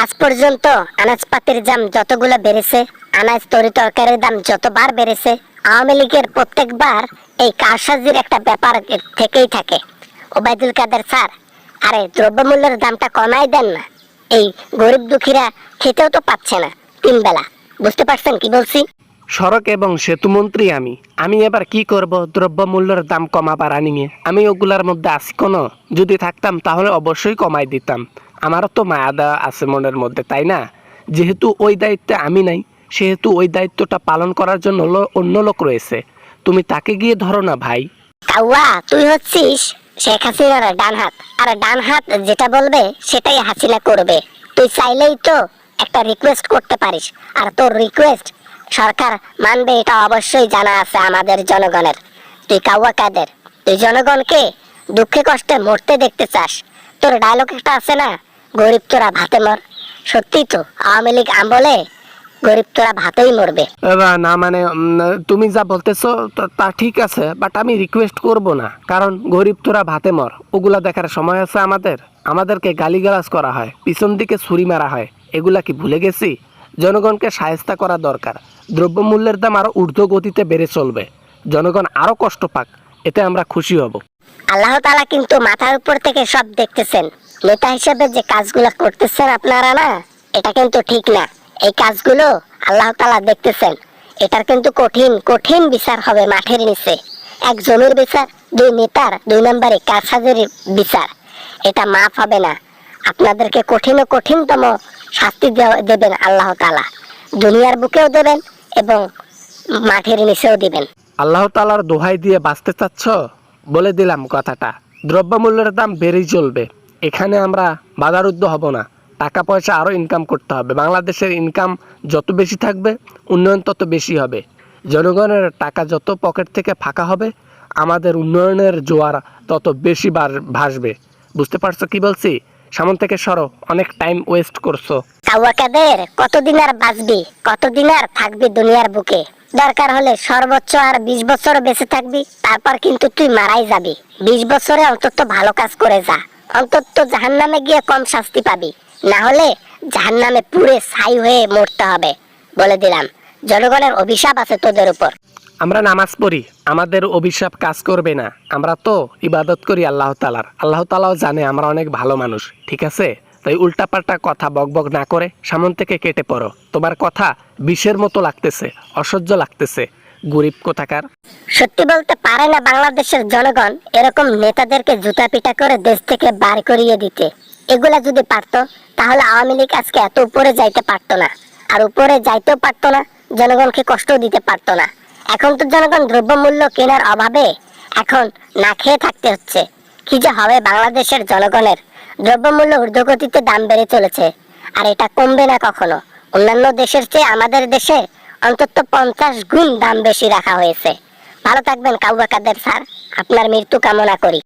আজ পর্যন্ত আনাজপাতির দাম যতগুলো বেড়েছে, আনাজ তরি তরকারির দাম যতবার বেড়েছে, আওয়ামী লীগের প্রত্যেকবার এই কারসাজির একটা ব্যাপার থেকেই থাকে। ওবায়দুল কাদের স্যার, আরে দ্রব্যমূল্যের দামটা কমাই দেন না। এই গরিব দুঃখীরা খেতেও তো পাচ্ছে না 3 বেলা। বুঝতে পারছেন কি বলছি? সড়ক এবং সেতু মন্ত্রী আমি এবার কি করব দ্রব্যমূল্যের দাম কমাবার নিয়ে? আমি ওগুলার মধ্যে আছি কোনো? যদি থাকতাম তাহলে অবশ্যই কমাই দিতাম। আমারও তো মায়া দেওয়া আছে মনের মধ্যে, তাই না? যেহেতু ওই দায়িত্বে আমি নাই, সেহেতু ওই দায়িত্বটা পালন করার জন্য অন্য লোক রয়েছে। তুমি তাকে গিয়ে ধরো না ভাই। কাউয়া, তুই হচ্ছিস শেখ হাসিনার ডান হাত, আর ডান হাত যেটা বলবে সেটাই হাসিনা করবে। তুই চাইলেই তো একটা রিকোয়েস্ট করতে পারিস, আর তোর রিকোয়েস্ট সরকার মানবে এটা অবশ্যই জানা আছে আমাদের জনগণের। তুই কাউয়া কাদের, তুই জনগণকে দুঃখে কষ্টে মরতে দেখতে চাস। তোর ডায়লগ একটা আছে না, গরিব তোরা ভাতে মর। সত্যি তো, আওয়ামী লীগ আমলে গরিব তোরা ভাতেই মরবে। না মানে তুমি যা বলতেছো তা ঠিক আছে, বাট আমি রিকোয়েস্ট করব না, কারণ গরিব তোরা ভাতে মর ওগুলা দেখার সময় আছে আমাদের? আমাদেরকে গালিগালাজ করা হয়, পিছন দিকে ছুরি মারা হয়, এগুলা কি ভুলে গেছি? জনগণকে সাহায্য করা দরকার। দ্রব্যমূল্যের দাম আরো ঊর্ধ্ব গতিতে বেড়ে চলবে, জনগণ আরো কষ্ট পাক, এতে আমরা খুশি হব। আল্লাহ তাআলা কিন্তু মাথার উপর থেকে সব দেখতেছেন। নেতা হিসেবে যে কাজগুলো করতেছেন আপনারা না, এটা কিন্তু ঠিক না। এই কাজগুলো আল্লাহ তাআলা দেখতেছেন। এটার কিন্তু কঠিন কঠিন বিচার হবে মাঠের নিচে। এক জমির বিচার, 2 নেতার 2 নম্বরে কারসাজির বিচার, এটা মাফ হবে না। আপনাদেরকে কঠিন ও কঠিনতম শাস্তি দেবেন আল্লাহ তাআলা। দুনিয়ার বুকেও দেবেন এবং মাঠের নিচেও দিবেন। আল্লাহ তাআলার দোহাই দিয়ে বাঁচতে চাচ্ছ? বলে দিলাম কথাটা, দ্রব্যমূল্যের দাম বেড়েই চলবে। এখানে আমরা বাধারুদ্ধ হব না। টাকা পয়সা আরও ইনকাম করতে হবে। বাংলাদেশের ইনকাম যত বেশি থাকবে, উন্নয়ন তত বেশি হবে। জনগণের টাকা যত পকেট থেকে ফাঁকা হবে, আমাদের উন্নয়নের জোয়ার তত বেশি ভাসবে। বুঝতে পারছো কি বলছি? সামন থেকে সরো, অনেক টাইম ওয়েস্ট করছো। কাউয়া কাদের, কতদিন আর বাঁচবি, কতদিন আর থাকবি দুনিয়ার বুকে? দরকার হলে সর্বোচ্চ আর 20 বছর বেঁচে থাকবি, তারপর কিন্তু তুই মারাই যাবি। 20 বছরে অন্তত ভালো কাজ করে যা, অন্তত জাহান্নামে গিয়ে কম শাস্তি পাবি। না হলে জাহান্নামে পুড়ে ছাই হয়ে মরতে হবে। বলে দিলাম, জনগণের অভিশাপ আছে তোদের উপর। আমরা নামাজ পড়ি, আমাদের অভিশাপ কাজ করবে না। আমরা তো ইবাদত করি আল্লাহ তাআলার। আল্লাহ তাআলাও জানে আমরা অনেক ভালো মানুষ, ঠিক আছে? তাই উল্টাপাল্টা কথা বকবক না করে সামন থেকে কেটে পড়ো। তোমার কথা বিষের মতো লাগতেছে, অসহ্য লাগতেছে, গরিব কোথাকার। সত্যি বলতে পারে না বাংলাদেশের জনগণ এরকম নেতাদেরকে জুতা পিটা করে দেশ থেকে বার করিয়ে দিতে। এগুলা যদি পারতো, তাহলে আওয়ামী লীগ আজকে এত উপরে যাইতে পারতো না। আর উপরে যাইতেও পারতো না, জনগণকে কষ্ট দিতে পারতো না। এখন তো জনগণ দ্রব্যমূল্য কেনার অভাবে এখন না খেয়ে থাকতে হচ্ছে। কি যে হবে বাংলাদেশের জনগণের! দ্রব্যমূল্য ঊর্ধ্বগতিতে দাম বেড়ে চলেছে, আর এটা কমবে না কখনো। অন্যান্য দেশের চেয়ে আমাদের দেশে অন্তত 50 গুণ দাম বেশি রাখা হয়েছে। ভালো থাকবেন কাউয়া কাদের স্যার, আপনার মৃত্যু কামনা করি।